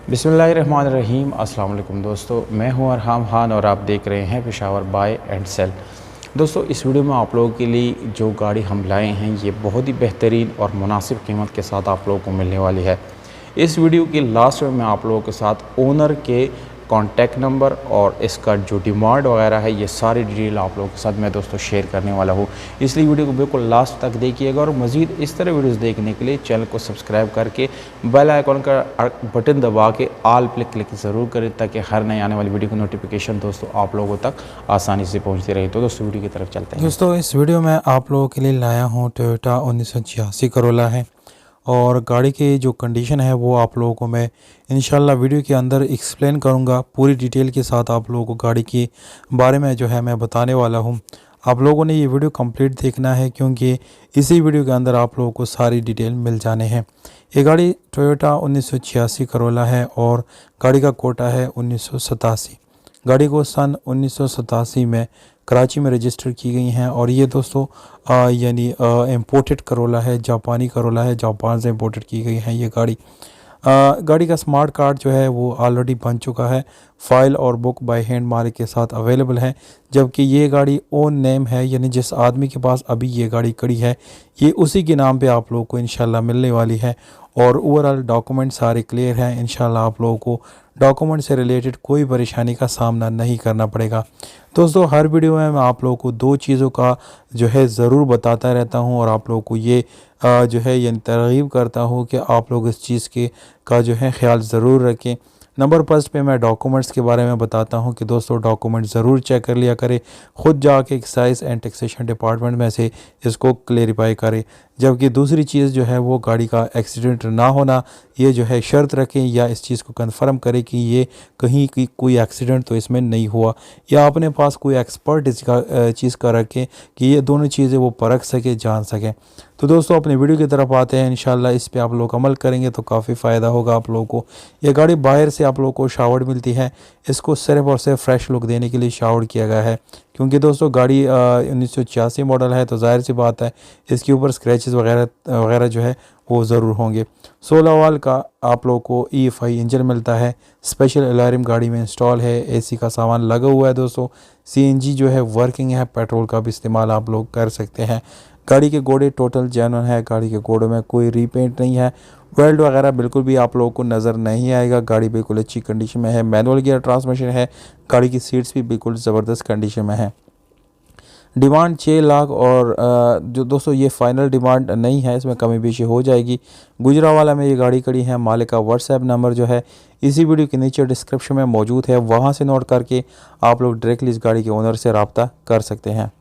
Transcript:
बिस्मिल्लाहिर्रहमानिर्रहीम। अस्सलाम वालेकुम दोस्तों, मैं हूं अरहम खान और आप देख रहे हैं पेशावर बाय एंड सेल। दोस्तों, इस वीडियो में आप लोगों के लिए जो गाड़ी हम लाए हैं ये बहुत ही बेहतरीन और मुनासिब कीमत के साथ आप लोगों को मिलने वाली है। इस वीडियो के लास्ट में मैं आप लोगों के साथ ओनर के कॉन्टैक्ट नंबर और इसका जो डिमांड वगैरह है ये सारी डिटेल आप लोगों के साथ मैं दोस्तों शेयर करने वाला हूँ, इसलिए वीडियो को बिल्कुल लास्ट तक देखिएगा। और मज़ीद इस तरह वीडियोस देखने के लिए चैनल को सब्सक्राइब करके बेल आइकॉन का बटन दबा के ऑल पे क्लिक ज़रूर करें ताकि हर नई आने वाली वीडियो की नोटिफिकेशन दोस्तों आप लोगों तक आसानी से पहुँचती रहे। तो दोस्तों वीडियो की तरफ चलते हैं। दोस्तों, इस वीडियो में आप लोगों के लिए लाया हूँ टोयोटा 1986 करोला है और गाड़ी की जो कंडीशन है वो आप लोगों को मैं इंशाल्लाह वीडियो के अंदर एक्सप्लेन करूँगा। पूरी डिटेल के साथ आप लोगों को गाड़ी के बारे में जो है मैं बताने वाला हूँ। आप लोगों ने ये वीडियो कंप्लीट देखना है क्योंकि इसी वीडियो के अंदर आप लोगों को सारी डिटेल मिल जाने हैं। ये गाड़ी टोयोटा 1986 करोला है और गाड़ी का कोटा है 1987। गाड़ी को सन 1987 में कराची में रजिस्टर की गई हैं और ये दोस्तों यानी इम्पोर्टेड करोला है, जापानी करोला है, जापान से इम्पोर्टेड की गई है ये गाड़ी। गाड़ी का स्मार्ट कार्ड जो है वो ऑलरेडी बन चुका है, फ़ाइल और बुक बाय हैंड मालिक के साथ अवेलेबल है। जबकि ये गाड़ी ओन नेम है, यानी जिस आदमी के पास अभी ये गाड़ी खड़ी है ये उसी के नाम पे आप लोगों को इंशाल्लाह मिलने वाली है। और ओवरऑल डॉक्यूमेंट सारे क्लियर हैं। इंशाल्लाह आप लोगों को डॉक्यूमेंट से रिलेटेड कोई परेशानी का सामना नहीं करना पड़ेगा। दोस्तों, हर वीडियो में मैं आप लोगों को दो चीज़ों का जो है ज़रूर बताता रहता हूं और आप लोगों को ये जो है यानी तरगीब करता हूं कि आप लोग इस चीज़ के का जो है ख्याल ज़रूर रखें। नंबर फर्स्ट पे मैं डॉक्यूमेंट्स के बारे में बताता हूं कि दोस्तों डॉक्यूमेंट ज़रूर चेक कर लिया करें, ख़ुद जाके एक्साइज एंड टैक्सेशन डिपार्टमेंट में से इसको क्लेरिफाई करें। जबकि दूसरी चीज़ जो है वो गाड़ी का एक्सीडेंट ना होना, ये जो है शर्त रखें या इस चीज़ को कंफर्म करें कि ये कहीं की कोई एक्सीडेंट तो इसमें नहीं हुआ, या अपने पास कोई एक्सपर्ट इसका चीज़ का रखें कि ये दोनों चीज़ें वो परख सके, जान सकें। तो दोस्तों अपनी वीडियो की तरफ आते हैं। इंशाल्लाह इस पे आप लोग अमल करेंगे तो काफ़ी फ़ायदा होगा आप लोगों को। ये गाड़ी बाहर से आप लोगों को शावर्ड मिलती है, इसको सिर्फ और सिर्फ फ्रेश लुक देने के लिए शावर्ड किया गया है। क्योंकि दोस्तों गाड़ी 1986 मॉडल है तो जाहिर सी बात है इसके ऊपर स्क्रैचेस वगैरह वगैरह जो है वो ज़रूर होंगे। 16 वाल का आप लोगों को EFI इंजन मिलता है, स्पेशल अलार्म गाड़ी में इंस्टॉल है, AC का सामान लगा हुआ है। दोस्तों CNG जो है वर्किंग है, पेट्रोल का भी इस्तेमाल आप लोग कर सकते हैं। गाड़ी के घोड़े टोटल जेन्युइन है, गाड़ी के घोड़ों में कोई रीपेंट नहीं है, वेल्ड वगैरह बिल्कुल भी आप लोगों को नज़र नहीं आएगा। गाड़ी बिल्कुल अच्छी कंडीशन में है, मैनुअल गियर ट्रांसमिशन है, गाड़ी की सीट्स भी बिल्कुल ज़बरदस्त कंडीशन में है। डिमांड 6 लाख और जो दोस्तों ये फ़ाइनल डिमांड नहीं है, इसमें कमी बेशी हो जाएगी। गुजरावाला में ये गाड़ी खड़ी है। मालिक का व्हाट्सएप नंबर जो है इसी वीडियो के नीचे डिस्क्रिप्शन में मौजूद है, वहाँ से नोट करके आप लोग डायरेक्टली इस गाड़ी के ओनर से रब्ता कर सकते हैं।